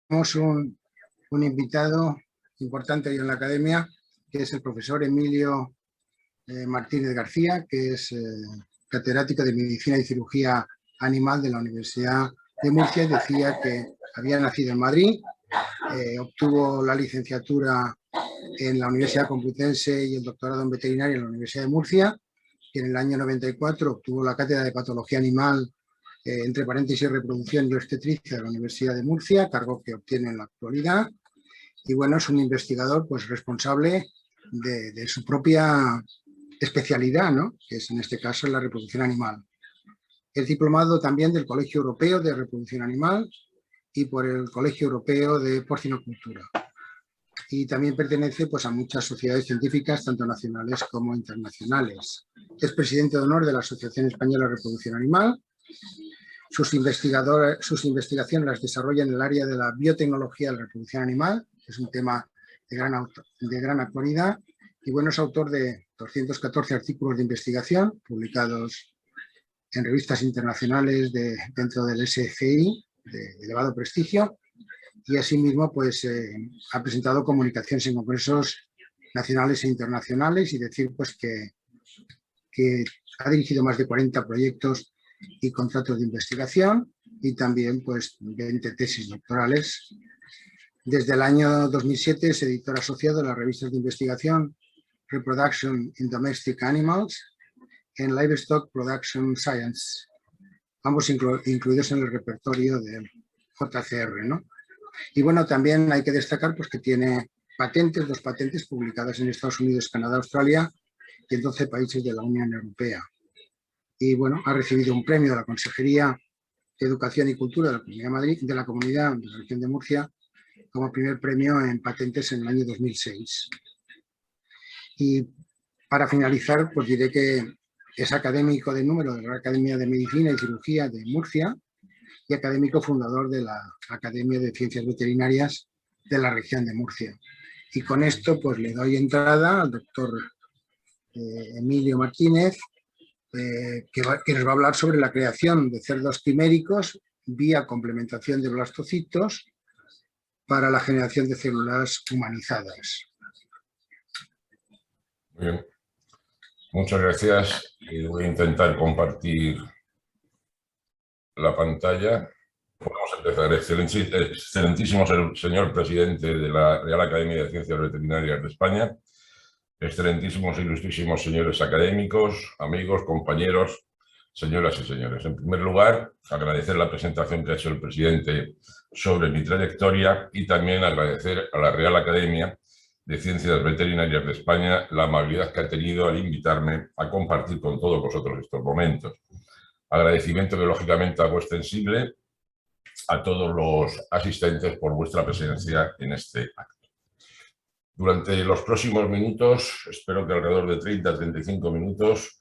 Tenemos un invitado importante hoy en la academia, que es el profesor Emilio Martínez García, que es catedrático de Medicina y Cirugía Animal de la Universidad de Murcia. Decía que había nacido en Madrid, obtuvo la licenciatura en la Universidad Complutense y el doctorado en veterinaria en la Universidad de Murcia, y en el año 94 obtuvo la cátedra de Patología Animal, entre paréntesis, reproducción y obstetricia de la Universidad de Murcia, cargo que obtiene en la actualidad. Y bueno, es un investigador pues responsable de su propia especialidad, ¿no? Que es en este caso la reproducción animal. Es diplomado también del Colegio Europeo de Reproducción Animal y por el Colegio Europeo de Porcinocultura. Y también pertenece pues, a muchas sociedades científicas, tanto nacionales como internacionales. Es presidente de honor de la Asociación Española de Reproducción Animal. Sus investigaciones las desarrolla en el área de la biotecnología de la reproducción animal, que es un tema de gran actualidad, y bueno, es autor de 214 artículos de investigación publicados en revistas internacionales dentro del SFI, de elevado prestigio, y asimismo pues, ha presentado comunicaciones en congresos nacionales e internacionales, y decir pues, que ha dirigido más de 40 proyectos y contratos de investigación, y también pues 20 tesis doctorales. Desde el año 2007 es editor asociado de las revistas de investigación Reproduction in Domestic Animals en Livestock Production Science, ambos incluidos en el repertorio del JCR, ¿no? Y bueno, también hay que destacar pues, que tiene patentes, 2 patentes publicadas en Estados Unidos, Canadá, Australia y en 12 países de la Unión Europea. Y bueno, ha recibido un premio de la Consejería de Educación y Cultura de la Comunidad de Madrid, de la Comunidad de la Región de Murcia, como primer premio en patentes en el año 2006. Y para finalizar, pues diré que es académico de número de la Academia de Medicina y Cirugía de Murcia y académico fundador de la Academia de Ciencias Veterinarias de la región de Murcia. Y con esto pues le doy entrada al doctor Emilio Martínez, que nos va a hablar sobre la creación de cerdos quiméricos vía complementación de blastocitos para la generación de células humanizadas. Muy bien. Muchas gracias. Voy a intentar compartir la pantalla. Vamos a empezar. Excelentísimo señor presidente de la Real Academia de Ciencias Veterinarias de España, excelentísimos e ilustrísimos señores académicos, amigos, compañeros, señoras y señores. En primer lugar, agradecer la presentación que ha hecho el presidente sobre mi trayectoria y también agradecer a la Real Academia de Ciencias Veterinarias de España la amabilidad que ha tenido al invitarme a compartir con todos vosotros estos momentos. Agradecimiento que lógicamente hago extensible a todos los asistentes por vuestra presencia en este acto. Durante los próximos minutos, espero que alrededor de 30-35 minutos,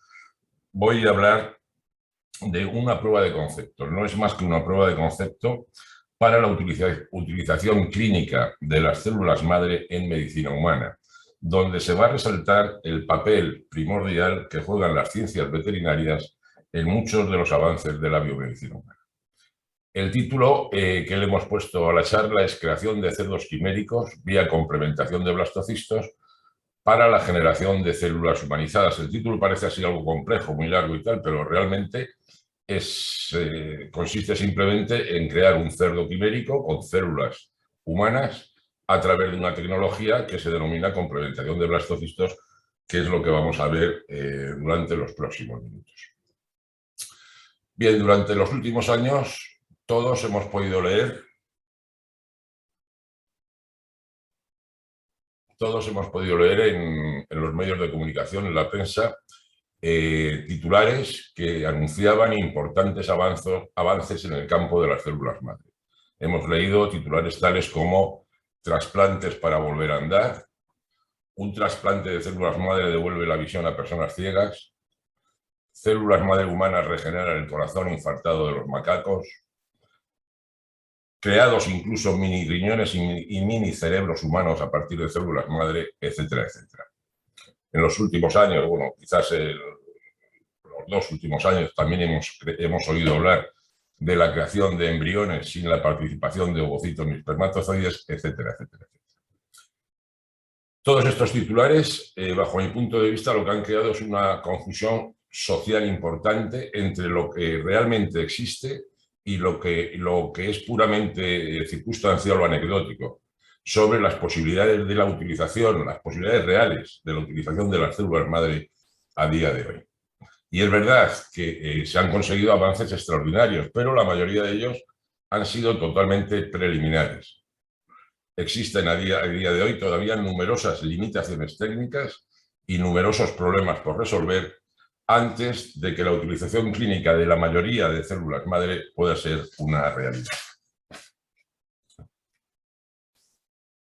voy a hablar de una prueba de concepto. No es más que una prueba de concepto para la utilización clínica de las células madre en medicina humana, donde se va a resaltar el papel primordial que juegan las ciencias veterinarias en muchos de los avances de la biomedicina humana. El título que le hemos puesto a la charla es Creación de cerdos quiméricos vía complementación de blastocistos para la generación de células humanizadas. El título parece así algo complejo, muy largo y tal, pero realmente consiste simplemente en crear un cerdo quimérico con células humanas a través de una tecnología que se denomina complementación de blastocistos, que es lo que vamos a ver durante los próximos minutos. Bien, durante los últimos años todos hemos podido leer en los medios de comunicación, en la prensa, titulares que anunciaban importantes avances en el campo de las células madre. Hemos leído titulares tales como trasplantes para volver a andar, un trasplante de células madre devuelve la visión a personas ciegas, células madre humanas regeneran el corazón infartado de los macacos, creados incluso mini riñones y mini cerebros humanos a partir de células madre, etcétera, etcétera. En los últimos años, bueno, quizás los 2 últimos años también hemos oído hablar de la creación de embriones sin la participación de ovocitos ni espermatozoides, etcétera, etcétera. Todos estos titulares, bajo mi punto de vista, lo que han creado es una confusión social importante entre lo que realmente existe y lo que es puramente circunstancial o anecdótico, sobre las posibilidades de la utilización, las posibilidades reales de la utilización de las células madre a día de hoy. Y es verdad que se han conseguido avances extraordinarios, pero la mayoría de ellos han sido totalmente preliminares. Existen a día de hoy todavía numerosas limitaciones técnicas y numerosos problemas por resolver antes de que la utilización clínica de la mayoría de células madre pueda ser una realidad.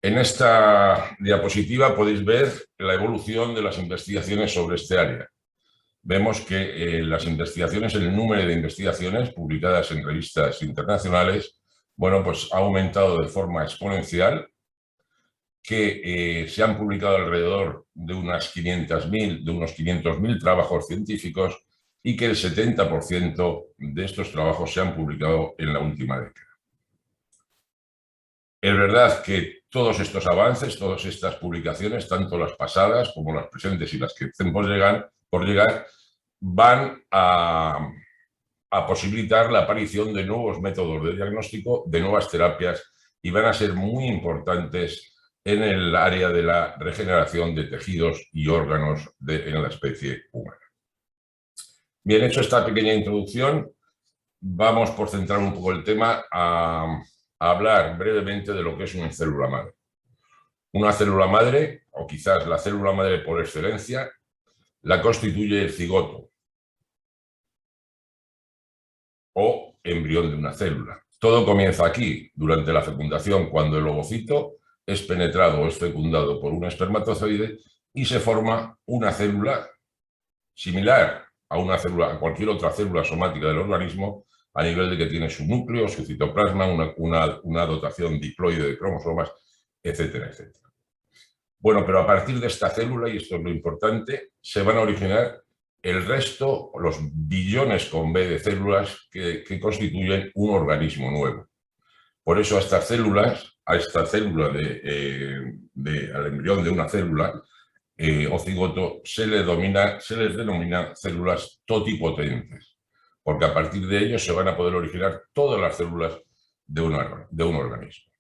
En esta diapositiva podéis ver la evolución de las investigaciones sobre este área. Vemos que las investigaciones, el número de investigaciones publicadas en revistas internacionales, bueno, pues ha aumentado de forma exponencial, que se han publicado alrededor de unos 500.000 trabajos científicos y que el 70% de estos trabajos se han publicado en la última década. Es verdad que todos estos avances, todas estas publicaciones, tanto las pasadas como las presentes y las que estén por llegar, van a posibilitar la aparición de nuevos métodos de diagnóstico, de nuevas terapias, y van a ser muy importantes en el área de la regeneración de tejidos y órganos en la especie humana. Bien, hecho esta pequeña introducción, vamos, por centrar un poco el tema, a hablar brevemente de lo que es una célula madre. Una célula madre, o quizás la célula madre por excelencia, la constituye el cigoto o embrión de una célula. Todo comienza aquí, durante la fecundación, cuando el ovocito es penetrado o es fecundado por un espermatozoide y se forma una célula similar a cualquier otra célula somática del organismo, a nivel de que tiene su núcleo, su citoplasma, una dotación diploide de cromosomas, etcétera, etcétera. Bueno, pero a partir de esta célula, y esto es lo importante, se van a originar el resto, los billones con B de células que constituyen un organismo nuevo. Por eso a esta célula al embrión de una célula o cigoto se les denomina células totipotentes, porque a partir de ellos se van a poder originar todas las células de un organismo.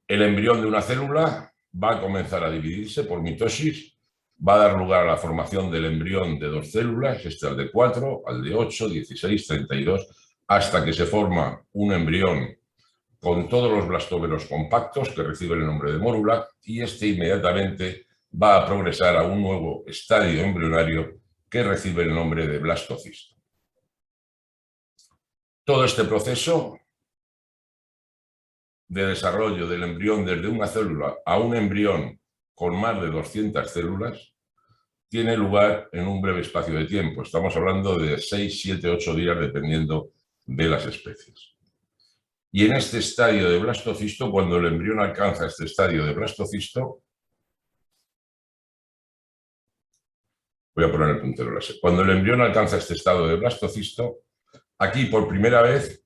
El embrión de una célula va a comenzar a dividirse por mitosis, va a dar lugar a la formación del embrión de dos células, al de 4, al de 8, 16, 32, hasta que se forma un embrión con todos los blastómeros compactos que reciben el nombre de mórula, y este inmediatamente va a progresar a un nuevo estadio embrionario que recibe el nombre de blastocisto. Todo este proceso de desarrollo del embrión desde una célula a un embrión con más de 200 células tiene lugar en un breve espacio de tiempo. Estamos hablando de 6, 7, 8 días, dependiendo de las especies. Y en este estadio de blastocisto, cuando el embrión alcanza este estadio de blastocisto, voy a poner el puntero láser. Cuando el embrión alcanza este estado de blastocisto, aquí por primera vez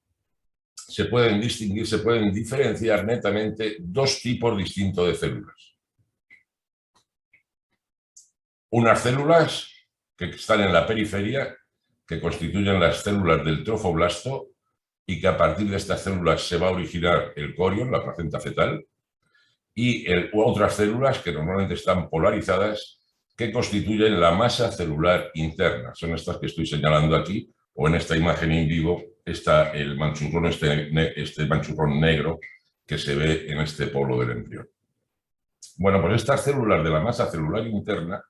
se pueden distinguir, se pueden diferenciar netamente dos tipos distintos de células. Unas células que están en la periferia, que constituyen las células del trofoblasto, y que a partir de estas células se va a originar el corion, la placenta fetal, y otras células que normalmente están polarizadas, que constituyen la masa celular interna. Son estas que estoy señalando aquí, o en esta imagen in vivo está el manchurrón, este manchurrón negro que se ve en este polo del embrión. Bueno, pues estas células de la masa celular interna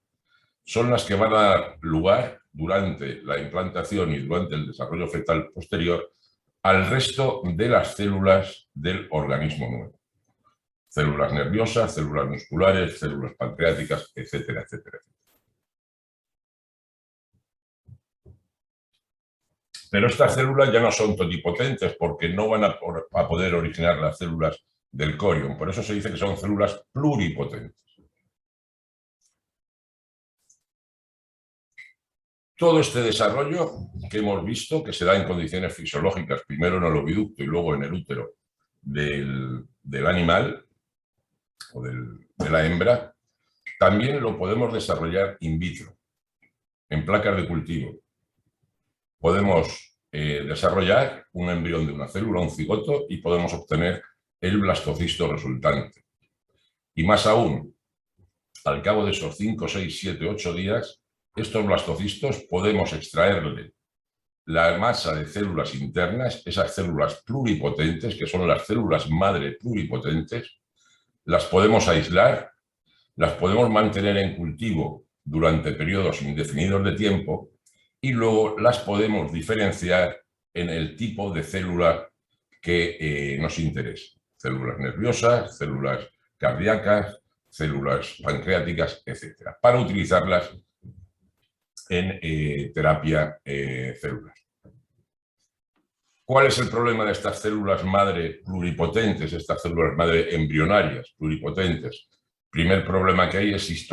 son las que van a dar lugar, durante la implantación y durante el desarrollo fetal posterior, al resto de las células del organismo nuevo. Células nerviosas, células musculares, células pancreáticas, etcétera, etcétera. Pero estas células ya no son totipotentes porque no van a poder originar las células del corion. Por eso se dice que son células pluripotentes. Todo este desarrollo que hemos visto, que se da en condiciones fisiológicas, primero en el oviducto y luego en el útero del animal o de la hembra, también lo podemos desarrollar in vitro, en placas de cultivo. Podemos desarrollar un embrión de una célula, un cigoto, y podemos obtener el blastocisto resultante. Y más aún, al cabo de esos 5, 6, 7, 8 días, estos blastocistos podemos extraerle la masa de células internas, esas células pluripotentes, que son las células madre pluripotentes, las podemos aislar, las podemos mantener en cultivo durante periodos indefinidos de tiempo y luego las podemos diferenciar en el tipo de célula que nos interese. Células nerviosas, células cardíacas, células pancreáticas, etc. Para utilizarlas en terapia celular. ¿Cuál es el problema de estas células madre pluripotentes, estas células madre embrionarias pluripotentes? Primer problema que hay es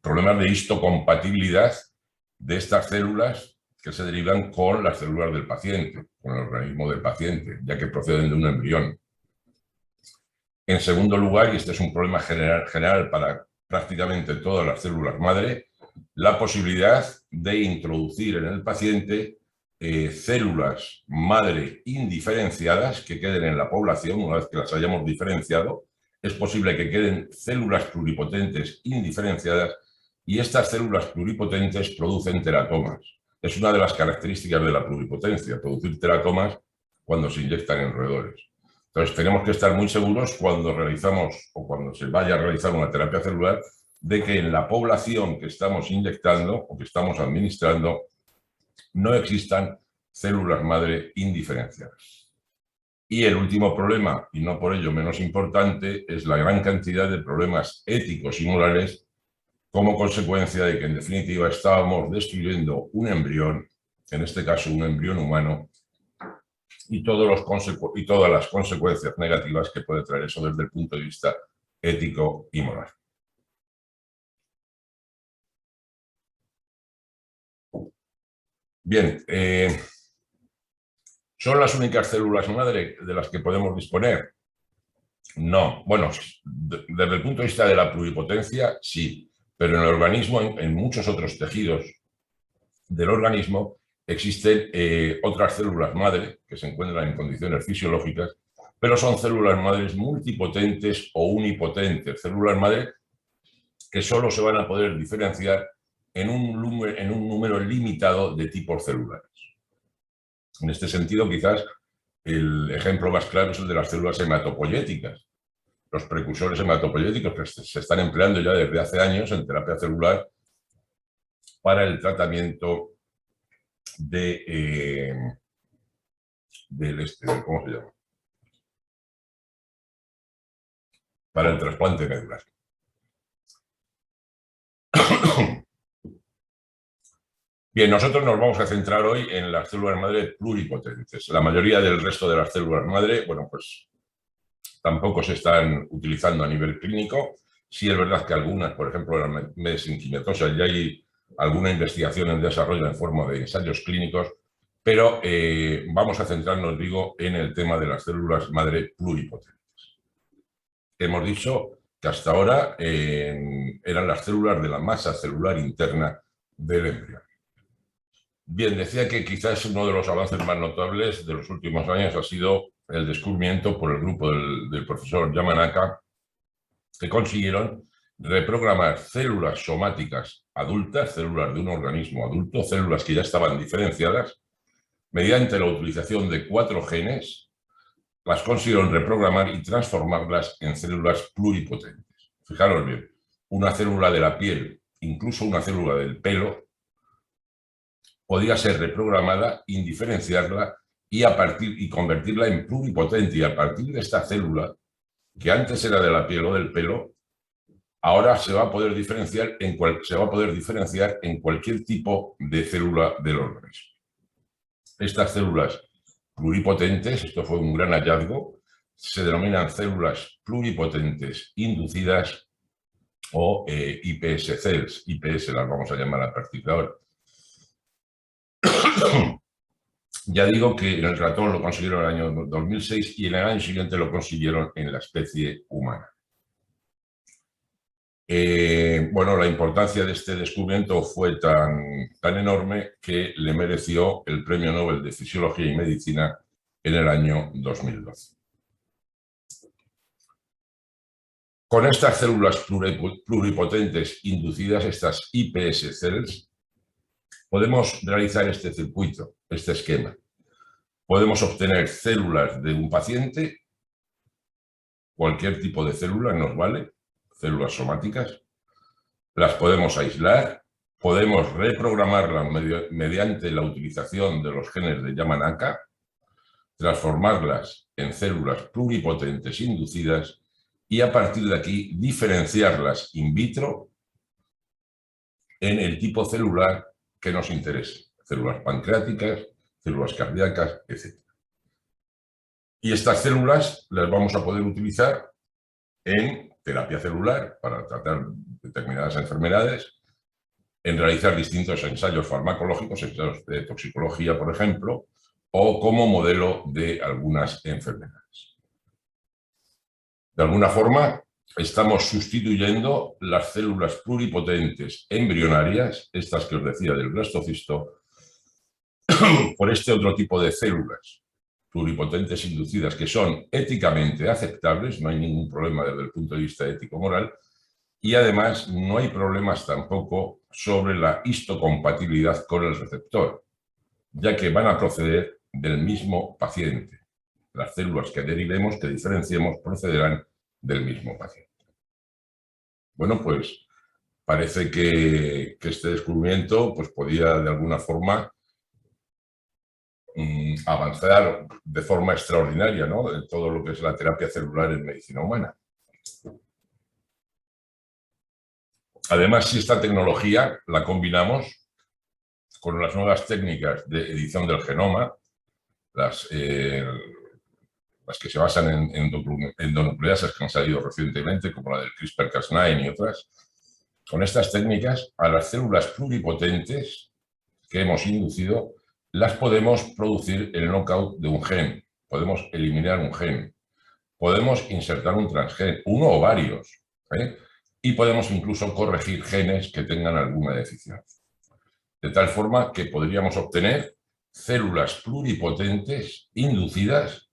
problemas de histocompatibilidad de estas células que se derivan con las células del paciente, con el organismo del paciente, ya que proceden de un embrión. En segundo lugar, y este es un problema general para prácticamente todas las células madre, la posibilidad de introducir en el paciente células madre indiferenciadas que queden en la población. Una vez que las hayamos diferenciado, es posible que queden células pluripotentes indiferenciadas y estas células pluripotentes producen teratomas. Es una de las características de la pluripotencia, producir teratomas cuando se inyectan en roedores. Entonces tenemos que estar muy seguros cuando realizamos o cuando se vaya a realizar una terapia celular de que en la población que estamos inyectando o que estamos administrando no existan células madre indiferenciadas. Y el último problema, y no por ello menos importante, es la gran cantidad de problemas éticos y morales como consecuencia de que en definitiva estábamos destruyendo un embrión, en este caso un embrión humano, y todas las consecuencias negativas que puede traer eso desde el punto de vista ético y moral. Bien, ¿son las únicas células madre de las que podemos disponer? No. Bueno, desde el punto de vista de la pluripotencia, sí, pero en el organismo, en muchos otros tejidos del organismo, existen otras células madre que se encuentran en condiciones fisiológicas, pero son células madres multipotentes o unipotentes, células madre que solo se van a poder diferenciar en un número limitado de tipos celulares. En este sentido, quizás el ejemplo más claro es el de las células hematopoyéticas. Los precursores hematopoyéticos que se están empleando ya desde hace años en terapia celular para el tratamiento ¿cómo se llama? Para el trasplante medular. Bien, nosotros nos vamos a centrar hoy en las células madre pluripotentes. La mayoría del resto de las células madre, bueno, pues tampoco se están utilizando a nivel clínico. Sí es verdad que algunas, por ejemplo, la mesenquimatosa, ya hay alguna investigación en desarrollo en forma de ensayos clínicos, pero vamos a centrarnos, digo, en el tema de las células madre pluripotentes. Hemos dicho que hasta ahora eran las células de la masa celular interna del embrión. Bien, decía que quizás uno de los avances más notables de los últimos años ha sido el descubrimiento por el grupo del profesor Yamanaka, que consiguieron reprogramar células somáticas adultas, células de un organismo adulto, células que ya estaban diferenciadas, mediante la utilización de 4 genes, las consiguieron reprogramar y transformarlas en células pluripotentes. Fijaros bien, una célula de la piel, incluso una célula del pelo, podía ser reprogramada, indiferenciarla y convertirla en pluripotente. Y a partir de esta célula, que antes era de la piel o del pelo, ahora se va a poder diferenciar en cualquier tipo de célula del organismo. Estas células pluripotentes, esto fue un gran hallazgo, se denominan células pluripotentes inducidas o IPS cells, IPS las vamos a llamar a partir de ahora. Ya digo que en el ratón lo consiguieron en el año 2006 y en el año siguiente lo consiguieron en la especie humana. Bueno, la importancia de este descubrimiento fue tan enorme que le mereció el Premio Nobel de Fisiología y Medicina en el año 2012. Con estas células pluripotentes inducidas, estas iPS cells, podemos realizar este circuito, este esquema. Podemos obtener células de un paciente, cualquier tipo de célula nos vale, células somáticas, las podemos aislar, podemos reprogramarlas mediante la utilización de los genes de Yamanaka, transformarlas en células pluripotentes inducidas y a partir de aquí diferenciarlas in vitro en el tipo celular que nos interese, células pancreáticas, células cardíacas, etc. Y estas células las vamos a poder utilizar en terapia celular para tratar determinadas enfermedades, en realizar distintos ensayos farmacológicos, ensayos de toxicología, por ejemplo, o como modelo de algunas enfermedades. De alguna forma, estamos sustituyendo las células pluripotentes embrionarias, estas que os decía del blastocisto, por este otro tipo de células pluripotentes inducidas que son éticamente aceptables, no hay ningún problema desde el punto de vista ético-moral, y además no hay problemas tampoco sobre la histocompatibilidad con el receptor, ya que van a proceder del mismo paciente. Las células que derivemos, que diferenciemos, procederán del mismo paciente. Bueno, pues parece que este descubrimiento pues, podía de alguna forma avanzar de forma extraordinaria, ¿no?, en todo lo que es la terapia celular en medicina humana. Además, si esta tecnología la combinamos con las nuevas técnicas de edición del genoma, las que se basan en endonucleasas que han salido recientemente, como la del CRISPR-Cas9 y otras, con estas técnicas, a las células pluripotentes que hemos inducido, las podemos producir el knockout de un gen, podemos eliminar un gen, podemos insertar un transgen, uno o varios, y podemos incluso corregir genes que tengan alguna deficiencia. De tal forma que podríamos obtener células pluripotentes inducidas,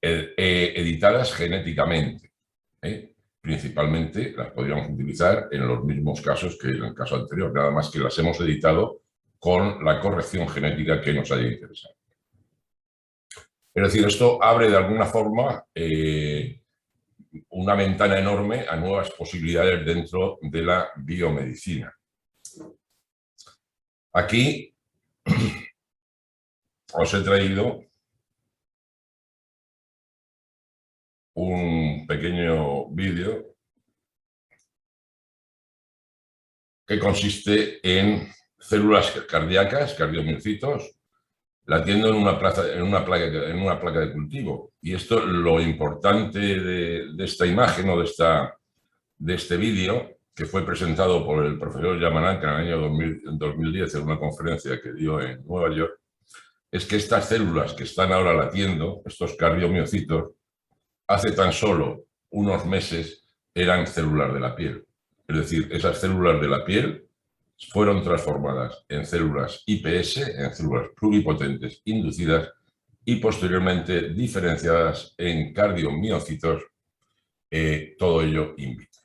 editadas genéticamente. Principalmente las podríamos utilizar en los mismos casos que en el caso anterior, nada más que las hemos editado con la corrección genética que nos haya interesado. Es decir, esto abre de alguna forma una ventana enorme a nuevas posibilidades dentro de la biomedicina. Aquí os he traído un pequeño vídeo que consiste en células cardíacas, cardiomiocitos, latiendo en una placa de cultivo. Y esto, lo importante de esta imagen o de este vídeo, que fue presentado por el profesor Yamanaka en el año 2010 en una conferencia que dio en Nueva York, es que estas células que están ahora latiendo, estos cardiomiocitos, hace tan solo unos meses eran células de la piel. Es decir, esas células de la piel fueron transformadas en células iPS, en células pluripotentes inducidas y posteriormente diferenciadas en cardiomiocitos, todo ello in vitro.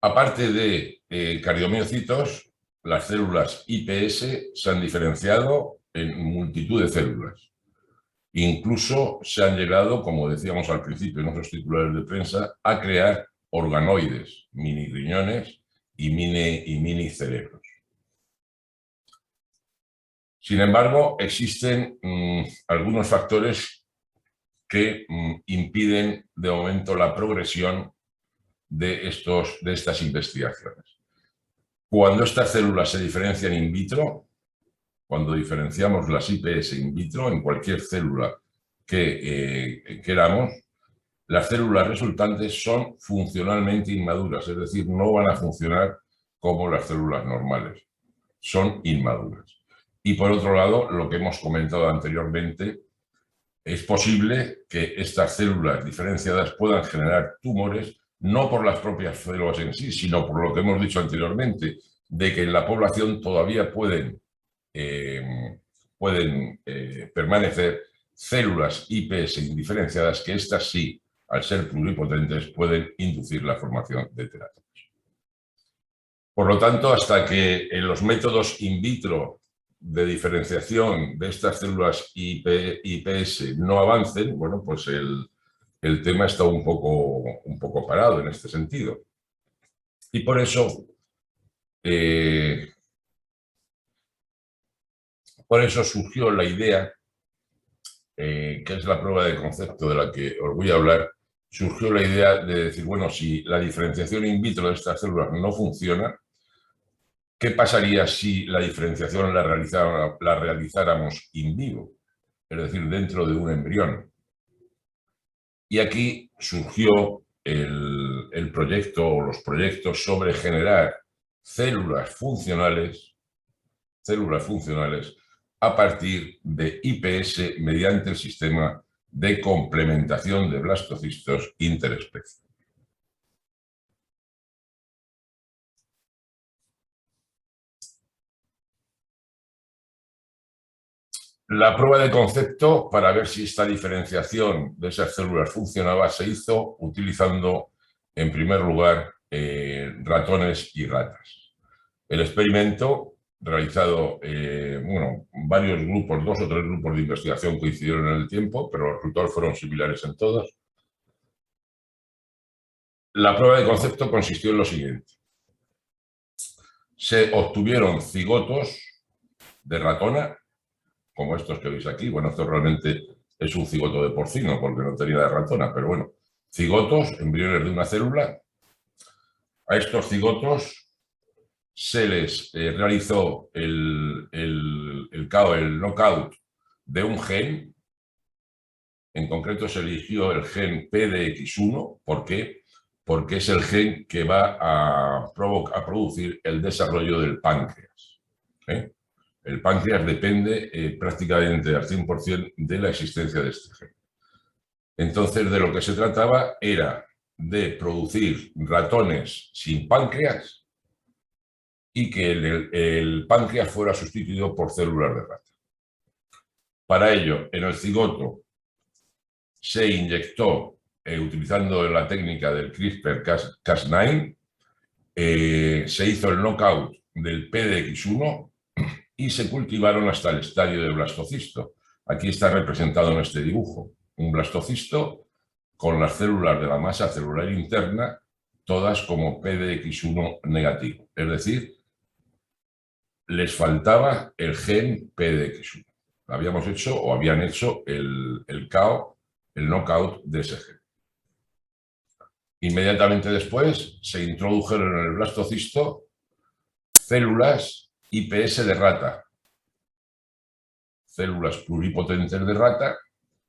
Aparte de cardiomiocitos, las células iPS se han diferenciado en multitud de células. Incluso se han llegado, como decíamos al principio en nuestros titulares de prensa, a crear organoides, mini riñones y mini cerebros. Sin embargo, existen algunos factores que impiden de momento la progresión de estas investigaciones. Cuando estas células se diferencian in vitro, cuando diferenciamos las iPS in vitro en cualquier célula que queramos, las células resultantes son funcionalmente inmaduras, es decir, no van a funcionar como las células normales, son inmaduras. Y por otro lado, lo que hemos comentado anteriormente, es posible que estas células diferenciadas puedan generar tumores, no por las propias células en sí, sino por lo que hemos dicho anteriormente, de que en la población todavía pueden permanecer células IPS indiferenciadas que estas sí, al ser pluripotentes, pueden inducir la formación de terátonos. Por lo tanto, hasta que en los métodos in vitro de diferenciación de estas células IPS no avancen, bueno, pues el tema está un poco parado en este sentido. Y por eso surgió la idea, que es la prueba de concepto de la que os voy a hablar, surgió la idea de decir, bueno, si la diferenciación in vitro de estas células no funciona, ¿qué pasaría si la diferenciación la realizáramos in vivo? Es decir, dentro de un embrión. Y aquí surgió el proyecto o los proyectos sobre generar células funcionales a partir de IPS mediante el sistema de complementación de blastocistos interespecie. La prueba de concepto para ver si esta diferenciación de esas células funcionaba se hizo utilizando, en primer lugar, ratones y ratas. El experimento realizado, varios grupos, 2 o 3 grupos de investigación coincidieron en el tiempo, pero los resultados fueron similares en todos. La prueba de concepto consistió en lo siguiente. Se obtuvieron cigotos de ratona, como estos que veis aquí. Bueno, esto realmente es un cigoto de porcino, porque no tenía de ratona, pero bueno, cigotos, embriones de una célula. A estos cigotos se les realizó el knockout de un gen. En concreto se eligió el gen PDX1. ¿Por qué? Porque es el gen que va a producir el desarrollo del páncreas. El páncreas depende prácticamente al 100% de la existencia de este gen. Entonces, de lo que se trataba era de producir ratones sin páncreas y que el páncreas fuera sustituido por células de rata. Para ello, en el cigoto se inyectó, utilizando la técnica del CRISPR-Cas9, se hizo el knockout del PDX1 y se cultivaron hasta el estadio de blastocisto. Aquí está representado en este dibujo un blastocisto con las células de la masa celular interna, todas como PDX1 negativo. Es decir, les faltaba el gen PDX1. Habíamos hecho o habían hecho el knockout de ese gen. Inmediatamente después se introdujeron en el blastocisto células IPS de rata, células pluripotentes de rata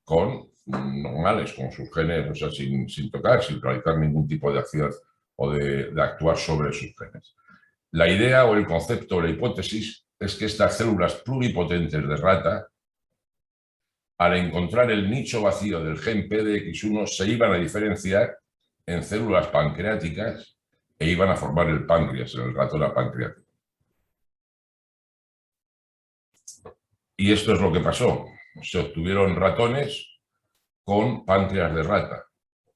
con normales, con sus genes, o sea, sin tocar, sin realizar ningún tipo de acción o de actuar sobre sus genes. La idea o el concepto o la hipótesis es que estas células pluripotentes de rata, al encontrar el nicho vacío del gen PDX1, se iban a diferenciar en células pancreáticas e iban a formar el páncreas, el ratón pancreático. Y esto es lo que pasó. Se obtuvieron ratones con páncreas de rata.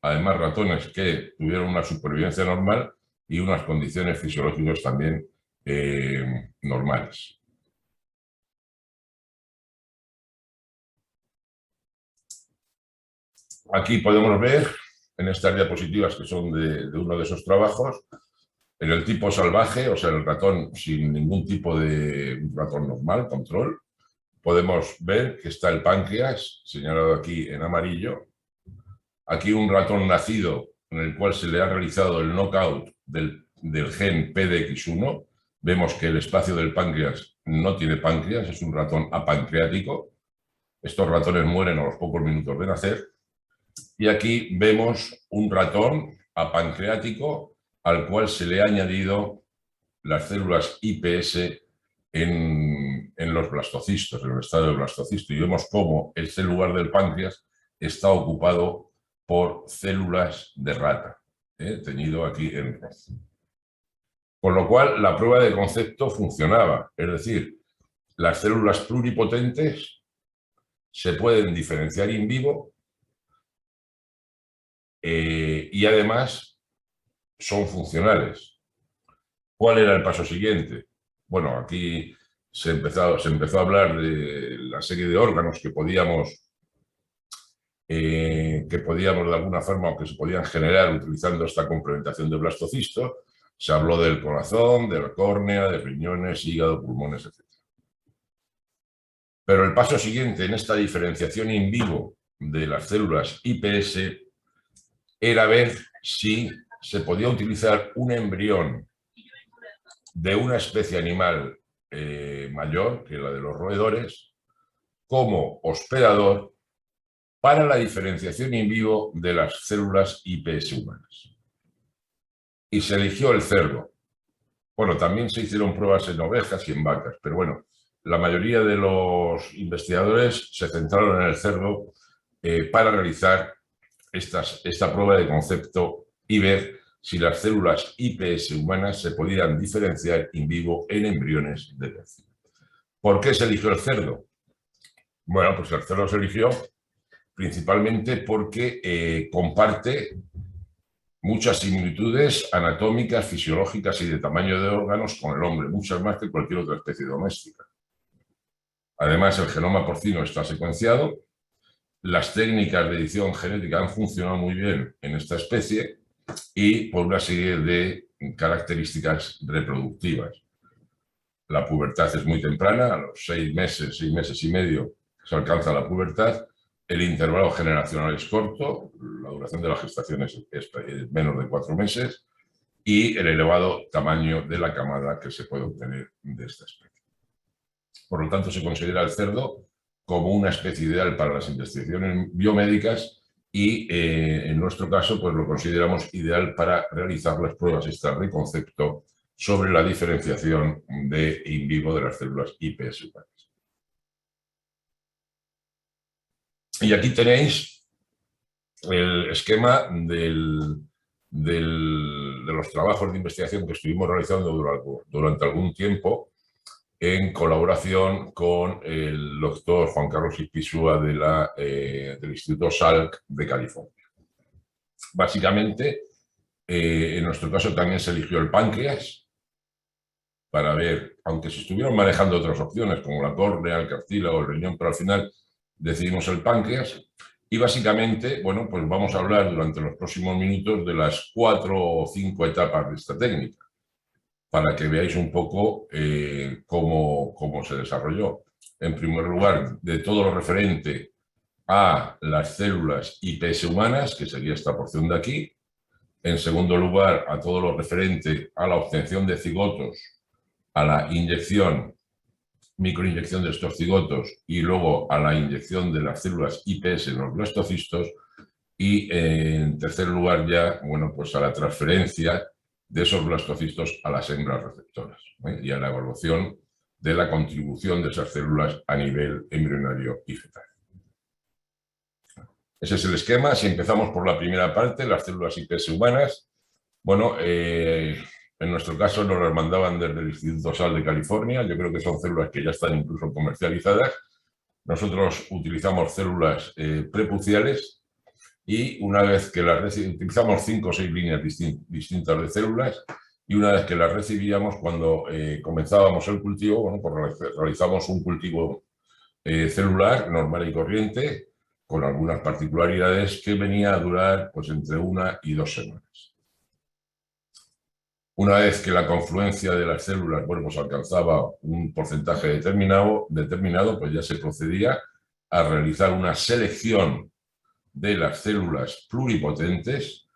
Además, ratones que tuvieron una supervivencia normal y unas condiciones fisiológicas también normales. Aquí podemos ver, en estas diapositivas que son de uno de esos trabajos, en el tipo salvaje, o sea, el ratón sin ningún tipo de ratón normal, control, podemos ver que está el páncreas, señalado aquí en amarillo. Aquí un ratón nacido en el cual se le ha realizado el knockout del gen PDX1. Vemos que el espacio del páncreas no tiene páncreas, es un ratón apancreático. Estos ratones mueren a los pocos minutos de nacer. Y aquí vemos un ratón apancreático al cual se le ha añadido las células IPS en los blastocistos, en el estado del blastocisto. Y vemos cómo este lugar del páncreas está ocupado por células de rata, teñido aquí en rojo. Con lo cual, la prueba de concepto funcionaba. Es decir, las células pluripotentes se pueden diferenciar in vivo y además son funcionales. ¿Cuál era el paso siguiente? Bueno, aquí se empezó a hablar de la serie de órganos que podíamos de alguna forma o que se podían generar utilizando esta complementación de blastocisto. Se habló del corazón, de la córnea, de riñones, hígado, pulmones, etc. Pero el paso siguiente en esta diferenciación in vivo de las células IPS era ver si se podía utilizar un embrión de una especie animal mayor que la de los roedores como hospedador para la diferenciación in vivo de las células IPS humanas. Y se eligió el cerdo. Bueno, también se hicieron pruebas en ovejas y en vacas, pero bueno, la mayoría de los investigadores se centraron en el cerdo para realizar esta prueba de concepto y ver si las células IPS humanas se podían diferenciar in vivo en embriones de pez. ¿Por qué se eligió el cerdo? Bueno, pues el cerdo se eligió principalmente porque comparte muchas similitudes anatómicas, fisiológicas y de tamaño de órganos con el hombre, muchas más que cualquier otra especie doméstica. Además, el genoma porcino está secuenciado, las técnicas de edición genética han funcionado muy bien en esta especie y por una serie de características reproductivas. La pubertad es muy temprana, a los 6 meses y medio se alcanza la pubertad. El intervalo generacional es corto, la duración de la gestación es menos de 4 meses y el elevado tamaño de la camada que se puede obtener de esta especie. Por lo tanto, se considera el cerdo como una especie ideal para las investigaciones biomédicas y en nuestro caso pues lo consideramos ideal para realizar las pruebas estas de concepto sobre la diferenciación de in vivo de las células IPS humanas. Y aquí tenéis el esquema de los trabajos de investigación que estuvimos realizando durante algún tiempo en colaboración con el doctor Juan Carlos Ispizúa del Instituto Salk de California. Básicamente, en nuestro caso también se eligió el páncreas para ver, aunque se estuvieron manejando otras opciones como la córnea, el cartílago, el riñón, pero al final decidimos el páncreas. Y básicamente, bueno, pues vamos a hablar durante los próximos minutos de las 4 o 5 etapas de esta técnica, para que veáis un poco cómo se desarrolló. En primer lugar, de todo lo referente a las células IPS humanas, que sería esta porción de aquí. En segundo lugar, a todo lo referente a la obtención de cigotos, a la inyección, microinyección de estos cigotos y luego a la inyección de las células IPS en los blastocistos. Y en tercer lugar ya, bueno, pues a la transferencia de esos blastocistos a las hembras receptoras y a la evaluación de la contribución de esas células a nivel embrionario y fetal. Ese es el esquema. Si empezamos por la primera parte, las células IPS humanas, bueno, en nuestro caso nos las mandaban desde el Instituto Salk de California. Yo creo que son células que ya están incluso comercializadas. Nosotros utilizamos células prepuciales y una vez que las utilizamos 5 o 6 líneas distintas de células y una vez que las recibíamos, cuando comenzábamos el cultivo, bueno, pues realizamos un cultivo celular normal y corriente con algunas particularidades que venía a durar pues entre 1 y 2 semanas. Una vez que la confluencia de las células, bueno, pues alcanzaba un porcentaje determinado, pues ya se procedía a realizar una selección de las células pluripotentes.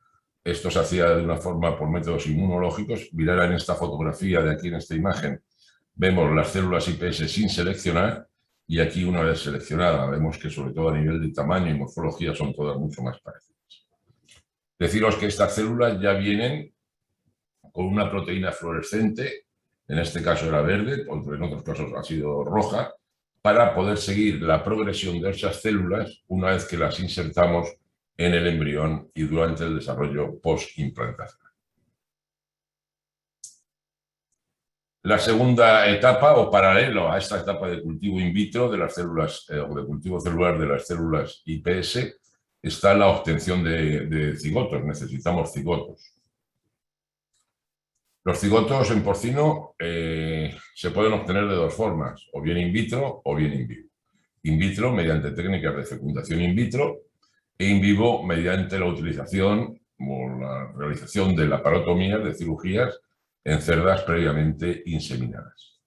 Esto se hacía de una forma por métodos inmunológicos. Mirad en esta fotografía de aquí, en esta imagen, vemos las células IPS sin seleccionar y aquí una vez seleccionada vemos que sobre todo a nivel de tamaño y morfología son todas mucho más parecidas. Deciros que estas células ya vienen con una proteína fluorescente, en este caso era verde, en otros casos ha sido roja, para poder seguir la progresión de esas células una vez que las insertamos en el embrión y durante el desarrollo post-implantación. La segunda etapa, o paralelo a esta etapa de cultivo in vitro de las células, o de cultivo celular de las células iPS, está la obtención de cigotos. Necesitamos cigotos. Los cigotos en porcino se pueden obtener de dos formas, o bien in vitro o bien in vivo. In vitro mediante técnicas de fecundación in vitro e in vivo mediante la utilización o la realización de laparotomías, de cirugías en cerdas previamente inseminadas.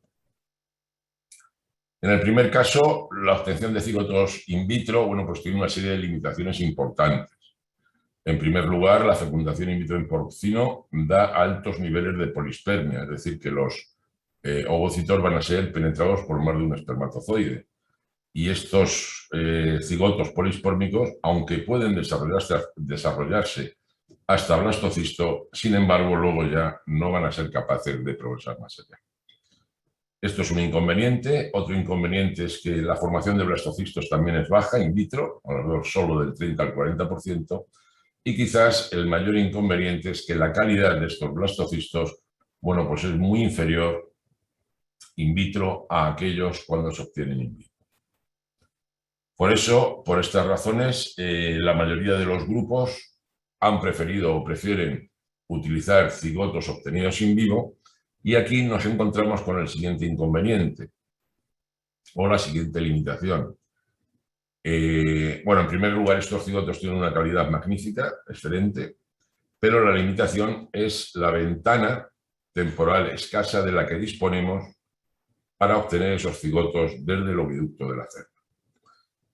En el primer caso, la obtención de cigotos in vitro, bueno, pues tiene una serie de limitaciones importantes. En primer lugar, la fecundación in vitro en porcino da altos niveles de polispermia, es decir, que los ovocitos van a ser penetrados por más de un espermatozoide. Y estos cigotos polispórmicos, aunque pueden desarrollarse hasta blastocisto, sin embargo, luego ya no van a ser capaces de progresar más allá. Esto es un inconveniente. Otro inconveniente es que la formación de blastocistos también es baja in vitro, alrededor solo del 30 al 40%, y quizás el mayor inconveniente es que la calidad de estos blastocistos, bueno, pues es muy inferior in vitro a aquellos cuando se obtienen in vivo. Por eso, por estas razones, la mayoría de los grupos han preferido o prefieren utilizar cigotos obtenidos in vivo, y aquí nos encontramos con el siguiente inconveniente o la siguiente limitación. Bueno, en primer lugar, estos cigotos tienen una calidad magnífica, excelente, pero la limitación es la ventana temporal escasa de la que disponemos para obtener esos cigotos desde el oviducto de la cerda.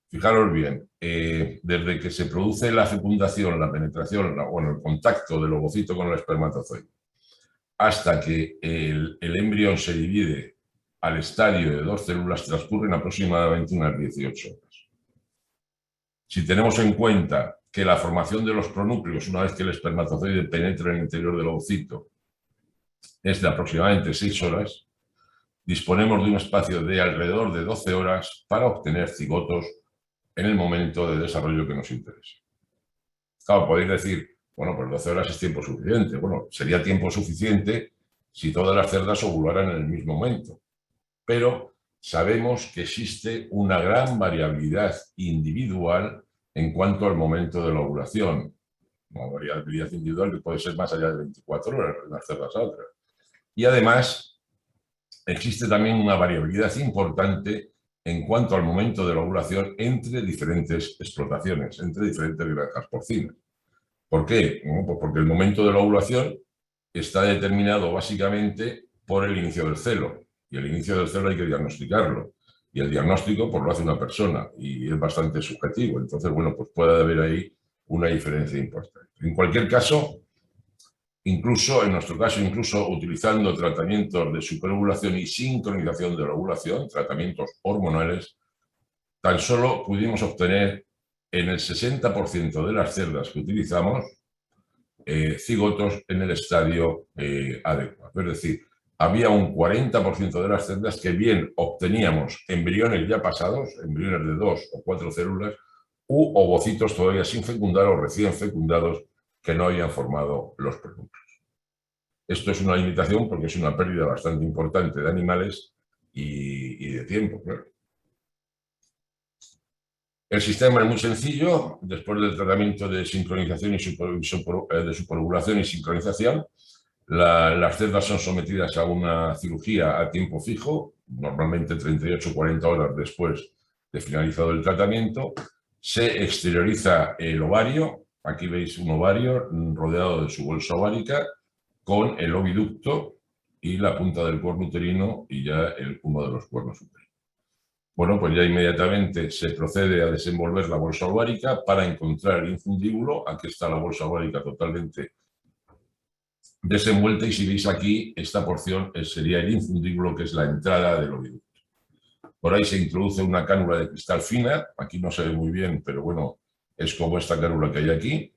Fijaros bien, desde que se produce la fecundación, la penetración, el contacto del ovocito con el espermatozoide, hasta que el embrión se divide al estadio de dos células, transcurren aproximadamente unas 18 horas. Si tenemos en cuenta que la formación de los pronúcleos, una vez que el espermatozoide penetra en el interior del ovocito, es de aproximadamente 6 horas, disponemos de un espacio de alrededor de 12 horas para obtener cigotos en el momento de desarrollo que nos interesa. Claro, podéis decir, bueno, pues 12 horas es tiempo suficiente. Bueno, sería tiempo suficiente si todas las cerdas ovularan en el mismo momento. Pero sabemos que existe una gran variabilidad individual en cuanto al momento de la ovulación. Una variabilidad individual que puede ser más allá de 24 horas de unas cerdas a otras. Y además, existe también una variabilidad importante en cuanto al momento de la ovulación entre diferentes explotaciones, entre diferentes granjas porcinas. ¿Por qué? Bueno, pues porque el momento de la ovulación está determinado básicamente por el inicio del celo. Y el inicio del celo hay que diagnosticarlo. Y el diagnóstico pues lo hace una persona y es bastante subjetivo. Entonces, bueno, pues puede haber ahí una diferencia importante. En cualquier caso, incluso, en nuestro caso, incluso utilizando tratamientos de superovulación y sincronización de la ovulación, tratamientos hormonales, tan solo pudimos obtener en el 60% de las cerdas que utilizamos cigotos en el estadio adecuado. Es decir, había un 40% de las cerdas que bien obteníamos embriones ya pasados, embriones de 2 o 4 células, u ovocitos todavía sin fecundar o recién fecundados que no habían formado los pronúcleos. Esto es una limitación porque es una pérdida bastante importante de animales y de tiempo, claro. El sistema es muy sencillo. Después del tratamiento de sincronización de superovulación y sincronización, las cerdas son sometidas a una cirugía a tiempo fijo, normalmente 38 o 40 horas después de finalizado el tratamiento. Se exterioriza el ovario. Aquí veis un ovario rodeado de su bolsa ovárica con el oviducto y la punta del cuerno uterino y ya uno de los cuernos uterinos. Bueno, pues ya inmediatamente se procede a desenvolver la bolsa ovárica para encontrar el infundíbulo. Aquí está la bolsa ovárica totalmente desenvuelta y si veis aquí, esta porción sería el infundíbulo, que es la entrada del oviducto. Por ahí se introduce una cánula de cristal fina, aquí no se ve muy bien, pero bueno, es como esta cánula que hay aquí.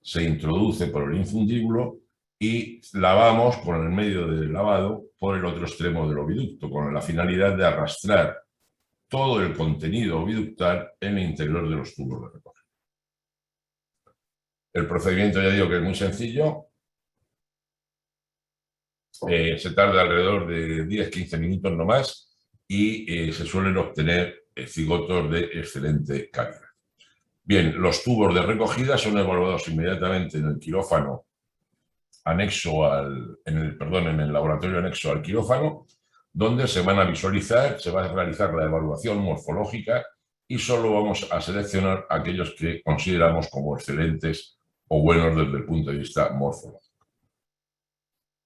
Se introduce por el infundíbulo y lavamos con el medio de lavado por el otro extremo del oviducto, con la finalidad de arrastrar todo el contenido oviductal en el interior de los tubos de recogida. El procedimiento, ya digo que es muy sencillo. Se tarda alrededor de 10-15 minutos no más y se suelen obtener cigotos de excelente calidad. Bien, los tubos de recogida son evaluados inmediatamente en el quirófano anexo en el laboratorio anexo al quirófano, donde se van a visualizar, se va a realizar la evaluación morfológica y solo vamos a seleccionar aquellos que consideramos como excelentes o buenos desde el punto de vista morfológico.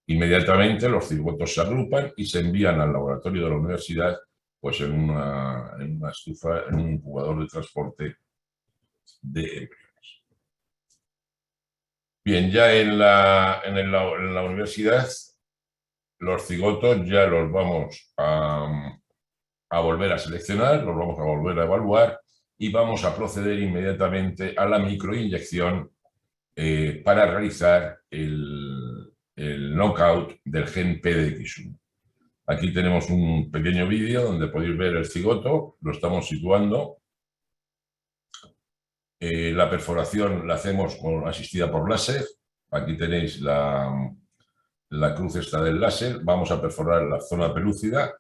Inmediatamente los cigotos se agrupan y se envían al laboratorio de la universidad pues en una estufa, en un incubador de transporte de embriones. Bien, ya en la universidad los cigotos ya los vamos a volver a seleccionar, los vamos a volver a evaluar y vamos a proceder inmediatamente a la microinyección para realizar el knockout del gen PDX1. Aquí tenemos un pequeño vídeo donde podéis ver el cigoto, lo estamos situando. La perforación la hacemos asistida por láser. Aquí tenéis la cruz esta del láser. Vamos a perforar la zona pelúcida.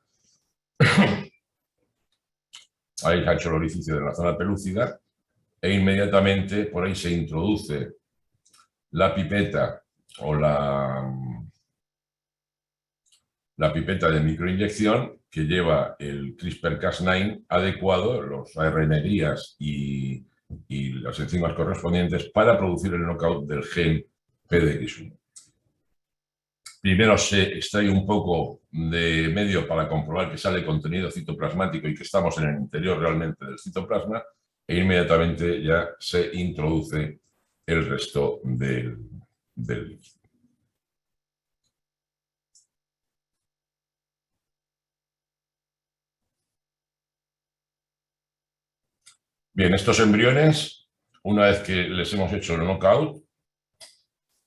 Ahí se ha hecho el orificio de la zona pelúcida e inmediatamente por ahí se introduce la pipeta o la pipeta de microinyección que lleva el CRISPR-Cas9 adecuado, los ARN guías y las enzimas correspondientes para producir el knockout del gen PDX1. Primero se extrae un poco de medio para comprobar que sale contenido citoplasmático y que estamos en el interior realmente del citoplasma e inmediatamente ya se introduce el resto del líquido. Bien, estos embriones, una vez que les hemos hecho el knockout,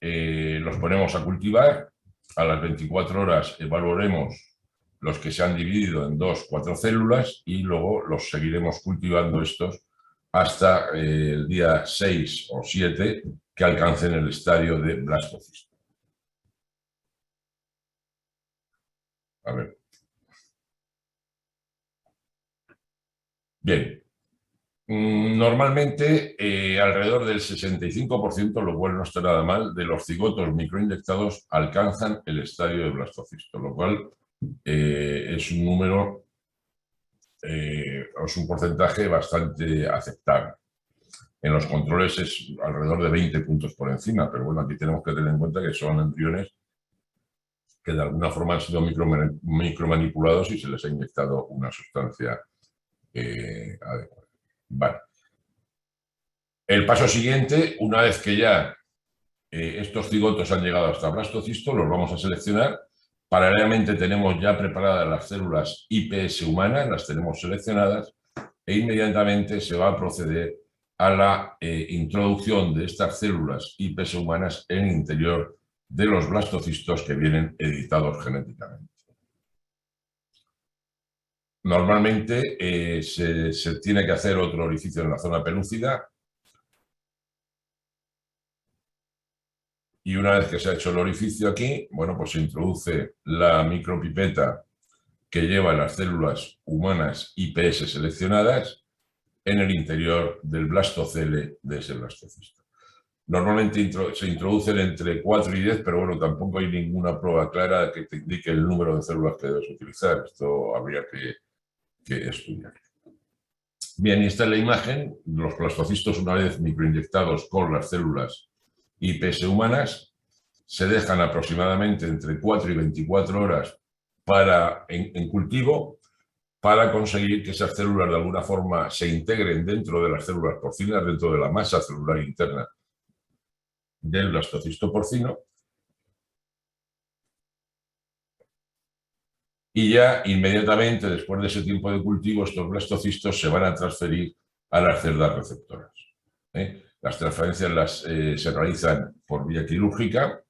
los ponemos a cultivar. A las 24 horas evaluaremos los que se han dividido en 2, 4 células y luego los seguiremos cultivando estos hasta el día 6 o 7 que alcancen el estadio de blastocisto. A ver. Bien. Normalmente, alrededor del 65%, lo cual no está nada mal, de los cigotos microinyectados alcanzan el estadio de blastocisto, lo cual es un número, es un porcentaje bastante aceptable. En los controles es alrededor de 20 puntos por encima, pero bueno, aquí tenemos que tener en cuenta que son embriones que de alguna forma han sido micromanipulados y se les ha inyectado una sustancia adecuada. Vale. El paso siguiente, una vez que ya estos cigotos han llegado hasta blastocisto, los vamos a seleccionar. Paralelamente tenemos ya preparadas las células iPS humanas, las tenemos seleccionadas e inmediatamente se va a proceder a la introducción de estas células iPS humanas en el interior de los blastocistos que vienen editados genéticamente. Normalmente se tiene que hacer otro orificio en la zona pelúcida y una vez que se ha hecho el orificio aquí, bueno, pues se introduce la micropipeta que lleva las células humanas iPS seleccionadas en el interior del blastocele de ese blastocisto. Normalmente se introducen entre 4 y 10, pero bueno, tampoco hay ninguna prueba clara que te indique el número de células que debes utilizar. Esto habría que estudiar. Bien, y esta es la imagen. Los blastocistos, una vez microinyectados con las células iPS humanas, se dejan aproximadamente entre 4 y 24 horas en cultivo para conseguir que esas células de alguna forma se integren dentro de las células porcinas, dentro de la masa celular interna del blastocisto porcino. y ya inmediatamente después de ese tiempo de cultivo estos blastocistos se van a transferir a las celdas receptoras. Las transferencias se realizan por vía quirúrgica.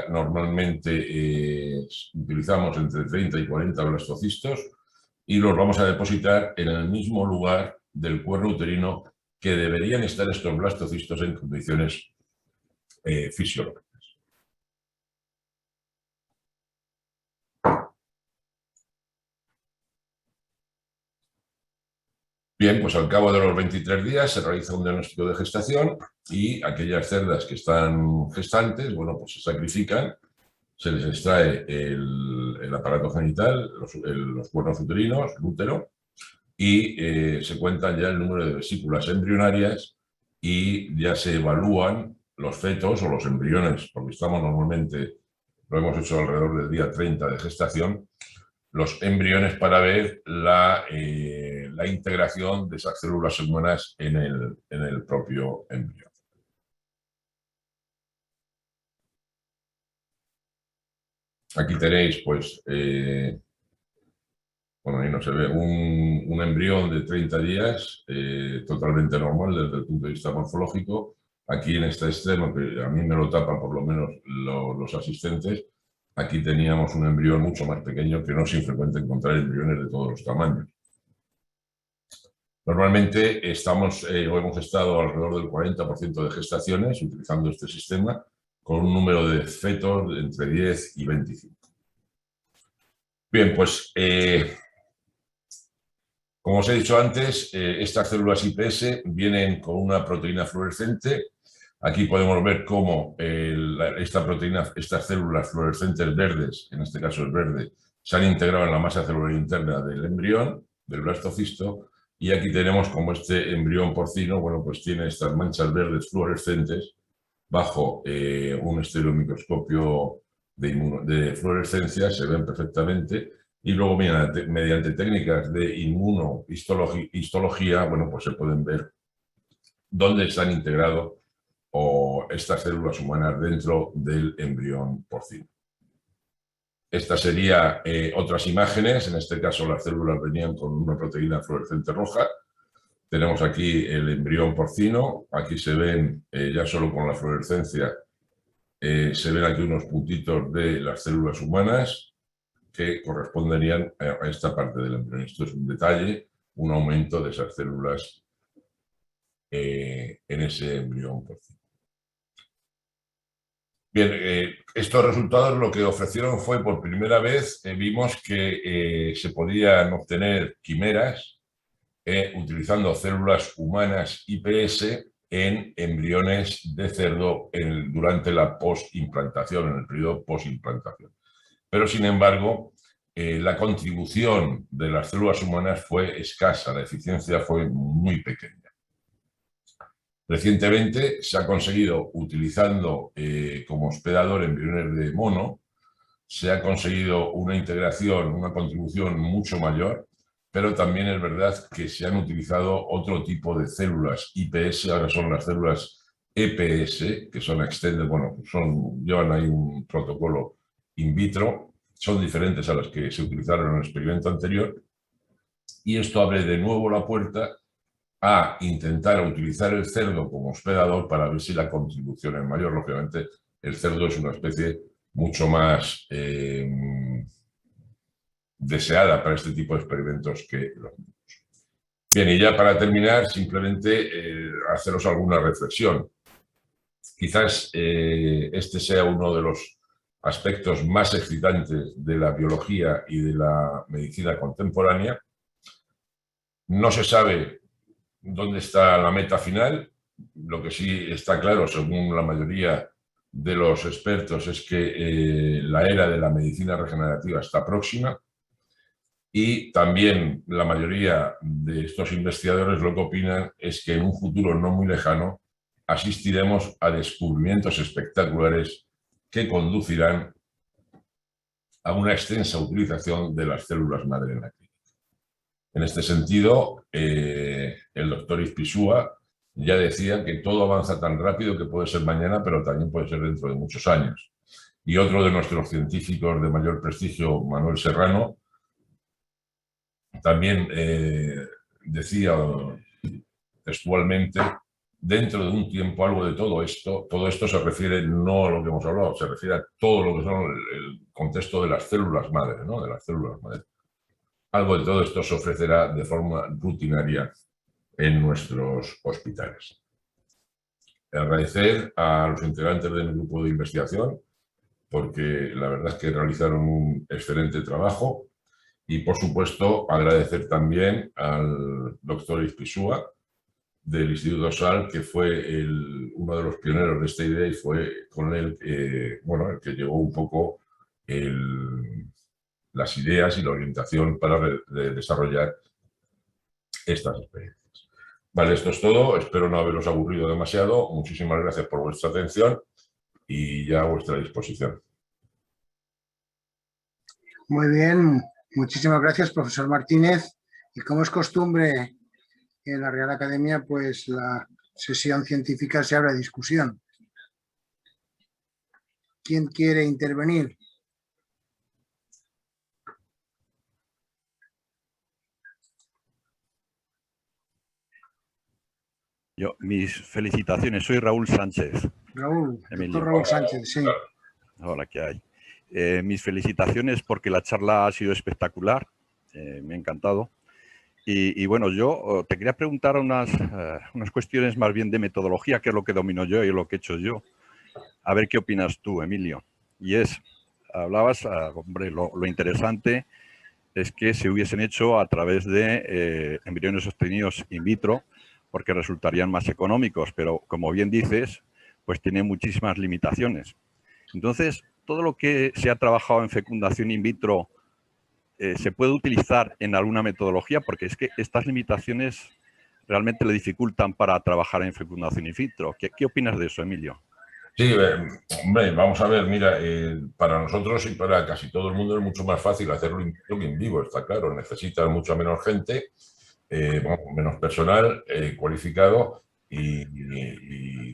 Normalmente utilizamos entre 30 y 40 blastocistos y los vamos a depositar en el mismo lugar del cuerno uterino que deberían estar estos blastocistos en condiciones fisiológicas. Bien, pues al cabo de los 23 días se realiza un diagnóstico de gestación y aquellas cerdas que están gestantes, bueno, pues se sacrifican, se les extrae el aparato genital, los cuernos uterinos, el útero, y se cuentan ya el número de vesículas embrionarias y ya se evalúan los fetos o los embriones, porque estamos normalmente, lo hemos hecho alrededor del día 30 de gestación, los embriones para ver la integración de esas células humanas en el propio embrión. Aquí tenéis, pues, bueno, ahí no se ve, un embrión de 30 días, totalmente normal desde el punto de vista morfológico. Aquí en este extremo, que a mí me lo tapan por lo menos los asistentes, aquí teníamos un embrión mucho más pequeño, que no es infrecuente encontrar embriones de todos los tamaños. Normalmente hemos estado alrededor del 40% de gestaciones utilizando este sistema, con un número de fetos de entre 10 y 25. Bien, pues como os he dicho antes, estas células iPS vienen con una proteína fluorescente. Aquí podemos ver cómo estas células fluorescentes verdes, en este caso el verde, se han integrado en la masa celular interna del embrión, del blastocisto, y aquí tenemos como este embrión porcino, bueno, pues tiene estas manchas verdes fluorescentes bajo un estereomicroscopio de fluorescencia, se ven perfectamente, y luego mediante técnicas de inmunohistología, bueno, pues se pueden ver dónde se han integrado estas células humanas dentro del embrión porcino. Estas serían otras imágenes, en este caso las células venían con una proteína fluorescente roja. Tenemos aquí el embrión porcino, aquí se ven ya solo con la fluorescencia, se ven aquí unos puntitos de las células humanas que corresponderían a esta parte del embrión. Esto es un detalle, un aumento de esas células en ese embrión porcino. Bien, estos resultados lo que ofrecieron fue, por primera vez, vimos que se podían obtener quimeras utilizando células humanas iPS en embriones de cerdo durante la postimplantación, en el periodo postimplantación. Pero, sin embargo, la contribución de las células humanas fue escasa, la eficiencia fue muy pequeña. Recientemente se ha conseguido, utilizando como hospedador embriones de mono, se ha conseguido una integración, una contribución mucho mayor, pero también es verdad que se han utilizado otro tipo de células iPS, ahora son las células EPS, que son extended, bueno, llevan ahí un protocolo in vitro, son diferentes a las que se utilizaron en el experimento anterior, y esto abre de nuevo la puerta a intentar utilizar el cerdo como hospedador para ver si la contribución es mayor. Lógicamente, el cerdo es una especie mucho más deseada para este tipo de experimentos que los niños. Bien, y ya para terminar, simplemente haceros alguna reflexión. Quizás este sea uno de los aspectos más excitantes de la biología y de la medicina contemporánea. No se sabe dónde está la meta final. Lo que sí está claro, según la mayoría de los expertos, es que la era de la medicina regenerativa está próxima, y también la mayoría de estos investigadores lo que opinan es que en un futuro no muy lejano asistiremos a descubrimientos espectaculares que conducirán a una extensa utilización de las células madre en la clínica. En este sentido, el doctor Izpisua ya decía que todo avanza tan rápido que puede ser mañana, pero también puede ser dentro de muchos años. Y otro de nuestros científicos de mayor prestigio, Manuel Serrano, también decía textualmente: dentro de un tiempo algo de todo esto se refiere no a lo que hemos hablado, se refiere a todo lo que son el contexto de las células madre, ¿no? De las células madre. Algo de todo esto se ofrecerá de forma rutinaria en nuestros hospitales. Agradecer a los integrantes del grupo de investigación, porque la verdad es que realizaron un excelente trabajo, y por supuesto agradecer también al doctor Izpisua del Instituto SAL, que fue uno de los pioneros de esta idea, y fue con él el que llevó un poco las ideas y la orientación para desarrollar estas experiencias. Vale, esto es todo. Espero no haberos aburrido demasiado. Muchísimas gracias por vuestra atención y ya a vuestra disposición. Muy bien, muchísimas gracias, profesor Martínez. Y como es costumbre en la Real Academia, pues la sesión científica se abre a discusión. ¿Quién quiere intervenir? Yo, mis felicitaciones, soy Raúl Sánchez. Raúl, Emilio. doctor Raúl Sánchez, sí. Hola, ¿qué hay? Mis felicitaciones porque la charla ha sido espectacular, me ha encantado. Y bueno, yo te quería preguntar unas cuestiones más bien de metodología, que es lo que domino yo y lo que he hecho yo. A ver qué opinas tú, Emilio. Y hablabas, hombre, lo interesante es que se hubiesen hecho a través de embriones sostenidos in vitro, porque resultarían más económicos, pero como bien dices, pues tiene muchísimas limitaciones. Entonces, todo lo que se ha trabajado en fecundación in vitro se puede utilizar en alguna metodología, porque es que estas limitaciones realmente le dificultan para trabajar en fecundación in vitro. ¿Qué opinas de eso, Emilio? Sí, hombre, vamos a ver, mira, para nosotros y para casi todo el mundo es mucho más fácil hacerlo in vitro que en vivo, está claro. Necesitas mucha menos gente, menos personal cualificado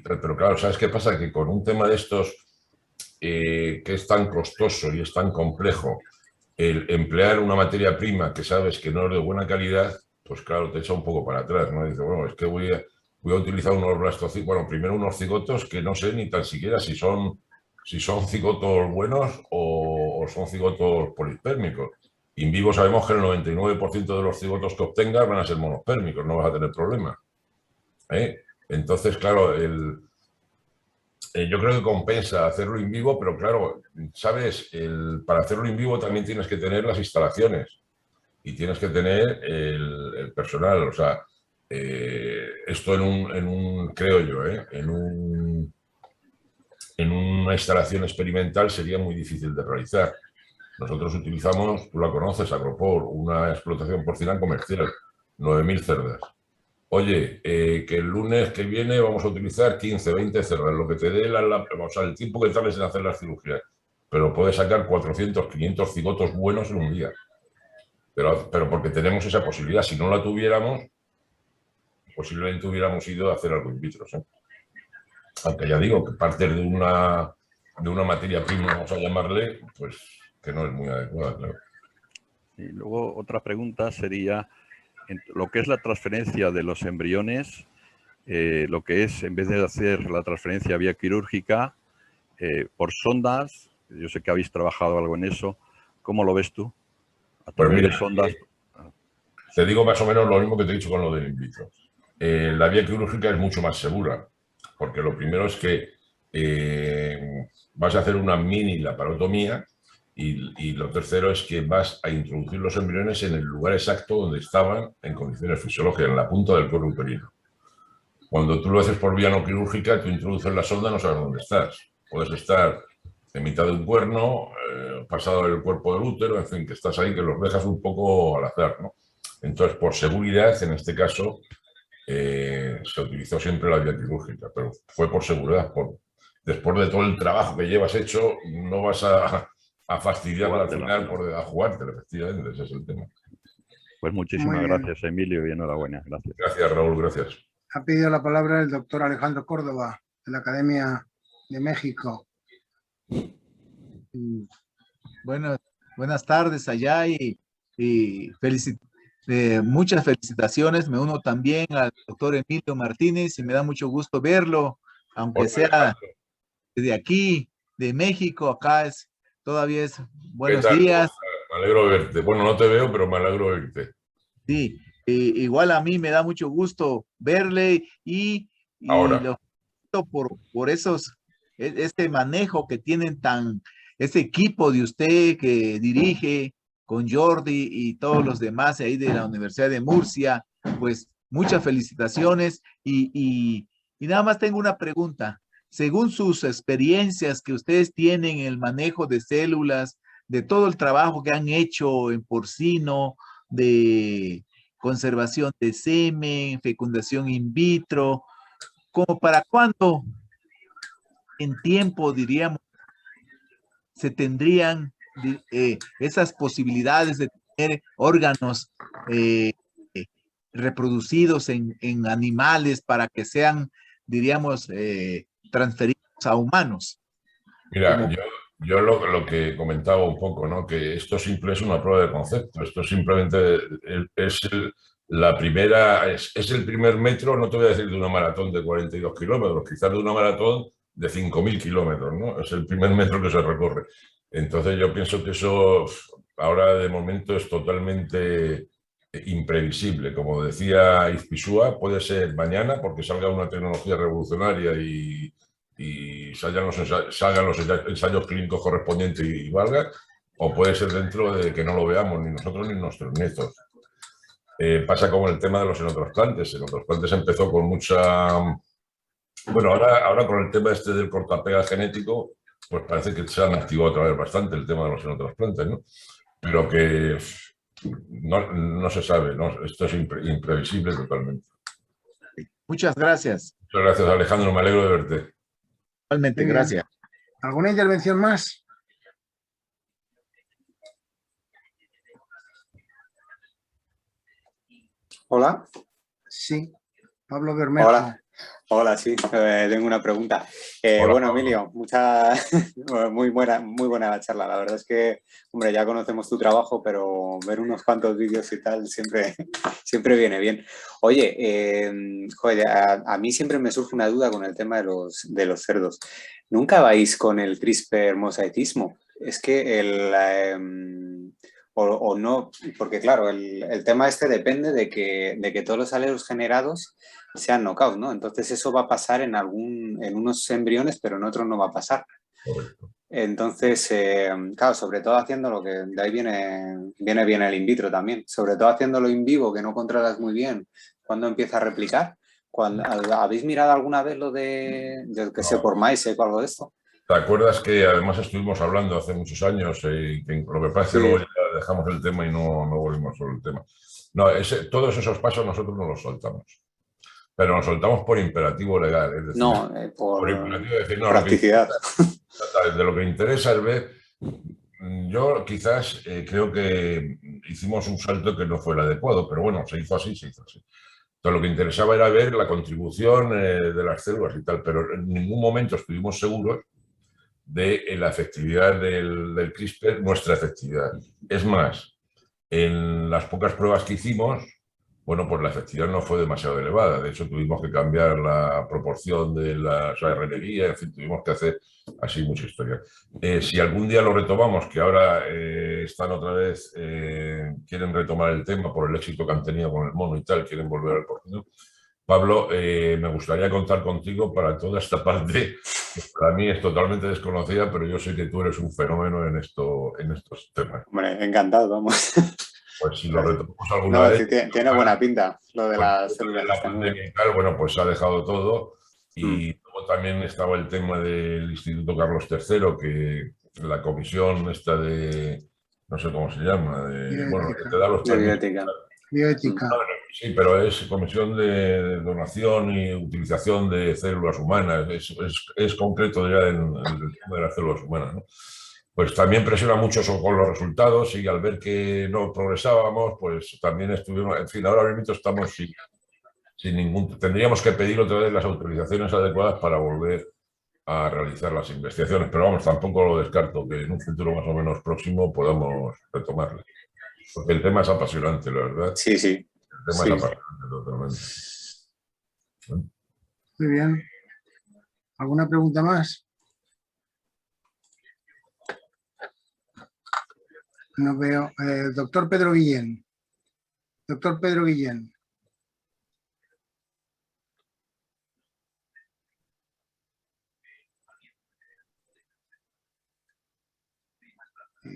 pero claro, ¿sabes qué pasa? Que con un tema de estos que es tan costoso y es tan complejo, el emplear una materia prima que sabes que no es de buena calidad, pues claro, te echa un poco para atrás, ¿no? Dice, bueno, es que voy a utilizar unos blastocitos, bueno, primero unos cigotos que no sé ni tan siquiera si son cigotos buenos o son cigotos polipérmicos. In vivo sabemos que el 99% de los cigotos que obtengas van a ser monospérmicos, no vas a tener problemas. Entonces, claro, yo creo que compensa hacerlo in vivo, pero claro, sabes, para hacerlo in vivo también tienes que tener las instalaciones y tienes que tener el personal. O sea, esto creo yo, en una instalación experimental sería muy difícil de realizar. Nosotros utilizamos, tú la conoces, Agropor, una explotación porcina comercial, 9.000 cerdas. Oye, que el lunes que viene vamos a utilizar 15, 20 cerdas, lo que te dé el tiempo que tardes en hacer las cirugías. Pero puedes sacar 400, 500 cigotos buenos en un día. Pero porque tenemos esa posibilidad. Si no la tuviéramos, posiblemente hubiéramos ido a hacer algo in vitro. Aunque ya digo que parte de una materia prima, vamos a llamarle, pues que no es muy adecuada, claro. Y luego otra pregunta sería, lo que es la transferencia de los embriones, lo que es, en vez de hacer la transferencia vía quirúrgica, por sondas, yo sé que habéis trabajado algo en eso, ¿cómo lo ves tú? A través de sondas. Te digo más o menos lo mismo que te he dicho con lo del in vitro. La vía quirúrgica es mucho más segura, porque lo primero es que vas a hacer una mini laparotomía y lo tercero es que vas a introducir los embriones en el lugar exacto donde estaban en condiciones fisiológicas, en la punta del cuerpo uterino. Cuando tú lo haces por vía no quirúrgica, tú introduces la sonda, no sabes dónde estás. Puedes estar en mitad de un cuerno, pasado del cuerpo del útero, en fin, que estás ahí, que los dejas un poco al azar, ¿no? Entonces, por seguridad, en este caso, se utilizó siempre la vía quirúrgica, pero fue por seguridad. Después de todo el trabajo que llevas hecho, no vas a fastidiarla al final a jugártela, efectivamente, ese es el tema. Pues muchísimas gracias, Emilio, y enhorabuena. Gracias. Gracias, Raúl, gracias. Ha pedido la palabra el doctor Alejandro Córdoba, de la Academia de México. Buenas tardes allá y muchas felicitaciones. Me uno también al doctor Emilio Martínez y me da mucho gusto verlo, aunque sea de aquí, de México. Acá todavía es buenos días. Me alegro de verte. Bueno, no te veo, pero me alegro de verte. Sí, igual a mí me da mucho gusto verle y lo por este manejo que tienen este equipo de usted que dirige con Jordi y todos los demás ahí de la Universidad de Murcia. Pues muchas felicitaciones y nada más tengo una pregunta. Según sus experiencias que ustedes tienen en el manejo de células, de todo el trabajo que han hecho en porcino, de conservación de semen, fecundación in vitro, ¿como para cuándo en tiempo, diríamos, se tendrían esas posibilidades de tener órganos reproducidos en animales para que sean, diríamos, transferidos a humanos? Mira, yo lo que comentaba un poco, ¿no? Que esto simple es una prueba de concepto. Esto simplemente es el primer metro, no te voy a decir de una maratón de 42 kilómetros, quizás de una maratón de 5.000 kilómetros, ¿no? Es el primer metro que se recorre. Entonces yo pienso que eso ahora de momento es totalmente imprevisible. Como decía Izpisua, puede ser mañana porque salga una tecnología revolucionaria y salgan los ensayos clínicos correspondientes y valga, o puede ser dentro de que no lo veamos ni nosotros ni nuestros nietos. Pasa como el tema de los xenotrasplantes. El xenotrasplantes empezó con mucha... Bueno, ahora con el tema este del cortapega genético, pues parece que se han activado otra vez bastante el tema de los xenotrasplantes, ¿no? Pero que no se sabe, ¿no? Esto es imprevisible totalmente. Muchas gracias. Muchas gracias, Alejandro, me alegro de verte. Igualmente, gracias. ¿Alguna intervención más? Hola. Sí, Pablo Bermejo. Hola, sí, tengo una pregunta. Bueno, Emilio, muy buena la charla. La verdad es que, hombre, ya conocemos tu trabajo, pero ver unos cuantos vídeos y tal siempre viene bien. Oye, joder, a mí siempre me surge una duda con el tema de los cerdos. ¿Nunca vais con el CRISPR-mosaicismo? Es que o no, porque claro, el tema este depende de que todos los alelos generados sean knockout, ¿no? Entonces eso va a pasar en unos embriones, pero en otros no va a pasar. Correcto. Entonces, claro, sobre todo haciendo lo que de ahí viene bien el in vitro también, sobre todo haciéndolo in vivo, que no controlas muy bien cuando empieza a replicar. ¿Habéis mirado alguna vez lo de que sé, por MySeq o algo de esto? ¿Te acuerdas que además estuvimos hablando hace muchos años y que lo que pasa es que luego ya dejamos el tema y no volvimos sobre el tema? No, todos esos pasos nosotros no los soltamos. Pero nos soltamos por imperativo legal. Es decir, no, por imperativo de decir, no, practicidad. De lo que interesa es ver... Yo quizás creo que hicimos un salto que no fue el adecuado, pero bueno, se hizo así. Entonces lo que interesaba era ver la contribución de las células y tal, pero en ningún momento estuvimos seguros de la efectividad del CRISPR, nuestra efectividad. Es más, en las pocas pruebas que hicimos, bueno, pues la efectividad no fue demasiado elevada. De hecho, tuvimos que cambiar la proporción de la RNA, en fin, tuvimos que hacer así mucha historia. Si algún día lo retomamos, que ahora están otra vez, quieren retomar el tema por el éxito que han tenido con el mono y tal, quieren volver al porcino. Pablo, me gustaría contar contigo para toda esta parte, que para mí es totalmente desconocida, pero yo sé que tú eres un fenómeno en estos temas. Hombre, encantado, vamos. Pues si lo retomamos alguna vez... Sí, tiene buena pinta lo de las células. La pandemia y tal, bueno, pues se ha dejado todo. Y luego también estaba el tema del Instituto Carlos III, que la comisión esta de... no sé cómo se llama, bueno, que te da los bioética. Sí, pero es comisión de donación y utilización de células humanas. Es concreto ya en el tema de las células humanas, ¿no? Pues también presiona mucho con los resultados y al ver que no progresábamos, pues también estuvimos, en fin, ahora mismo estamos tendríamos que pedir otra vez las autorizaciones adecuadas para volver a realizar las investigaciones, pero vamos, tampoco lo descarto, que en un futuro más o menos próximo podamos retomarlo. Porque el tema es apasionante, la verdad. Sí, sí. El tema es apasionante totalmente. Muy bien. ¿Alguna pregunta más? No veo. Doctor Pedro Guillén. Doctor Pedro Guillén.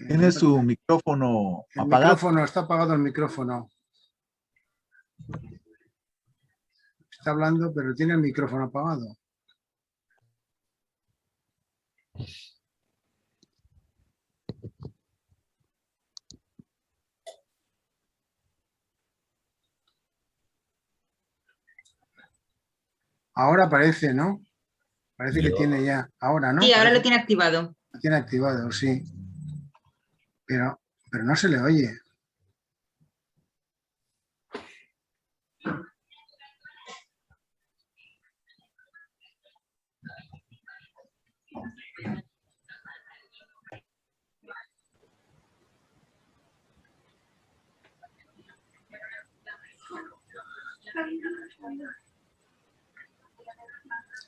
Tiene su micrófono apagado. Micrófono, está apagado el micrófono. Está hablando, pero tiene el micrófono apagado. Ahora parece, ¿no? Parece que tiene ya. Ahora, ¿no? Sí, ahora Parece lo tiene activado. lo tiene activado, sí. Pero no se le oye.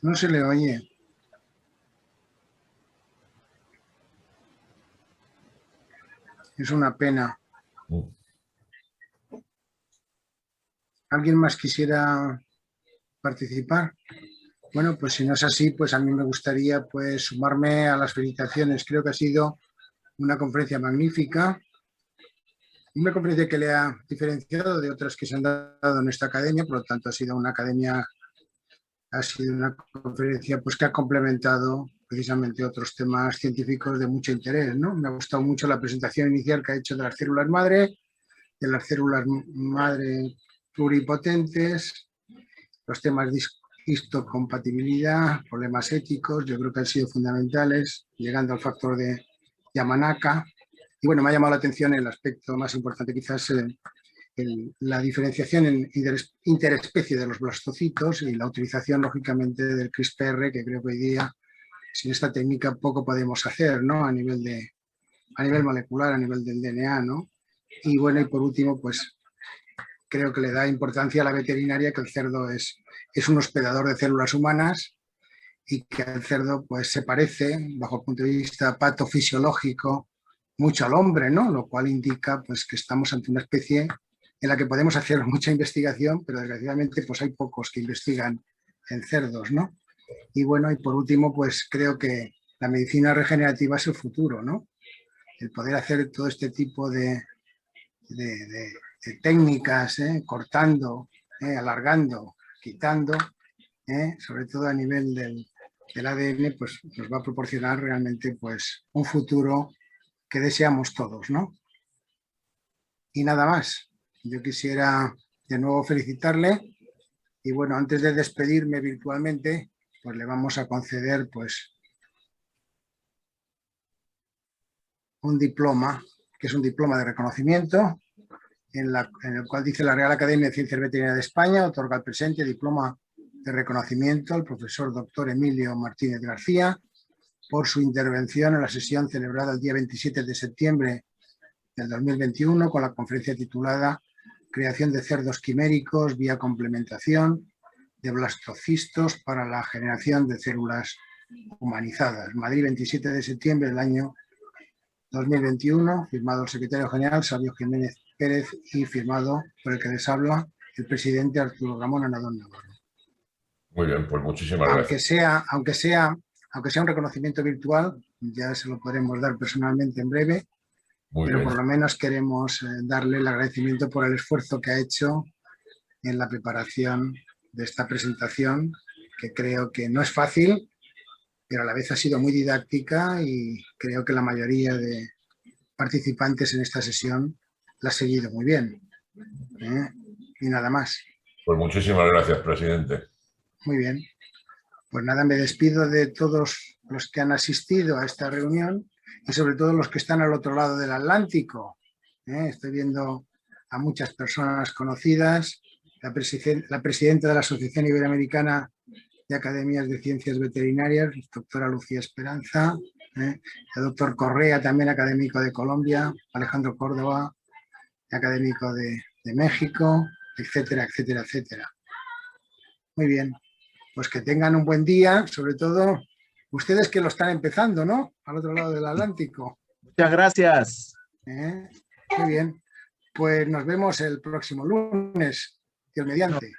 No se le oye. Es una pena. ¿Alguien más quisiera participar? Bueno, pues si no es así, pues a mí me gustaría pues sumarme a las felicitaciones. Creo que ha sido una conferencia magnífica. Una conferencia que le ha diferenciado de otras que se han dado en esta academia, por lo tanto ha sido una conferencia pues que ha complementado precisamente otros temas científicos de mucho interés, ¿no? Me ha gustado mucho la presentación inicial que ha hecho de las células madre pluripotentes, los temas de histocompatibilidad, problemas éticos, yo creo que han sido fundamentales, llegando al factor de Yamanaka. Y bueno, me ha llamado la atención el aspecto más importante, quizás la diferenciación en interespecie de los blastocitos y la utilización, lógicamente, del CRISPR, que creo que hoy día, sin esta técnica, poco podemos hacer, ¿no? A nivel molecular, a nivel del DNA, ¿no? Y bueno, y por último, pues creo que le da importancia a la veterinaria que el cerdo es un hospedador de células humanas y que el cerdo pues se parece, bajo el punto de vista patofisiológico, mucho al hombre, ¿no? Lo cual indica pues que estamos ante una especie en la que podemos hacer mucha investigación, pero desgraciadamente pues hay pocos que investigan en cerdos, ¿no? Y bueno, y por último, pues creo que la medicina regenerativa es el futuro, ¿no? El poder hacer todo este tipo de técnicas, cortando, alargando, quitando, sobre todo a nivel del ADN, pues nos va a proporcionar realmente pues un futuro que deseamos todos, ¿no? Y nada más. Yo quisiera de nuevo felicitarle y bueno, antes de despedirme virtualmente, pues le vamos a conceder pues un diploma, que es un diploma de reconocimiento, en el cual dice la Real Academia de Ciencias Veterinarias de España, otorga el presente diploma de reconocimiento al profesor doctor Emilio Martínez García por su intervención en la sesión celebrada el día 27 de septiembre del 2021 con la conferencia titulada Creación de cerdos quiméricos vía complementación de blastocistos para la generación de células humanizadas. Madrid, 27 de septiembre del año 2021, firmado el secretario general Sabio Jiménez Pérez y firmado por el que les habla el presidente Arturo Ramón Anadón Navarro. Muy bien, pues muchísimas gracias. Aunque sea un reconocimiento virtual, ya se lo podremos dar personalmente en breve, pero por lo menos queremos darle el agradecimiento por el esfuerzo que ha hecho en la preparación de esta presentación, que creo que no es fácil, pero a la vez ha sido muy didáctica y creo que la mayoría de participantes en esta sesión la ha seguido muy bien. Y nada más. Pues muchísimas gracias, presidente. Muy bien. Pues nada, me despido de todos los que han asistido a esta reunión y sobre todo los que están al otro lado del Atlántico. Estoy viendo a muchas personas conocidas la presidenta de la Asociación Iberoamericana de Academias de Ciencias Veterinarias, doctora Lucía Esperanza, el doctor Correa, también académico de Colombia, Alejandro Córdoba, académico de México, etcétera, etcétera, etcétera. Muy bien, pues que tengan un buen día, sobre todo ustedes que lo están empezando, ¿no? Al otro lado del Atlántico. Muchas gracias. Muy bien, pues nos vemos el próximo lunes, Dios mediante.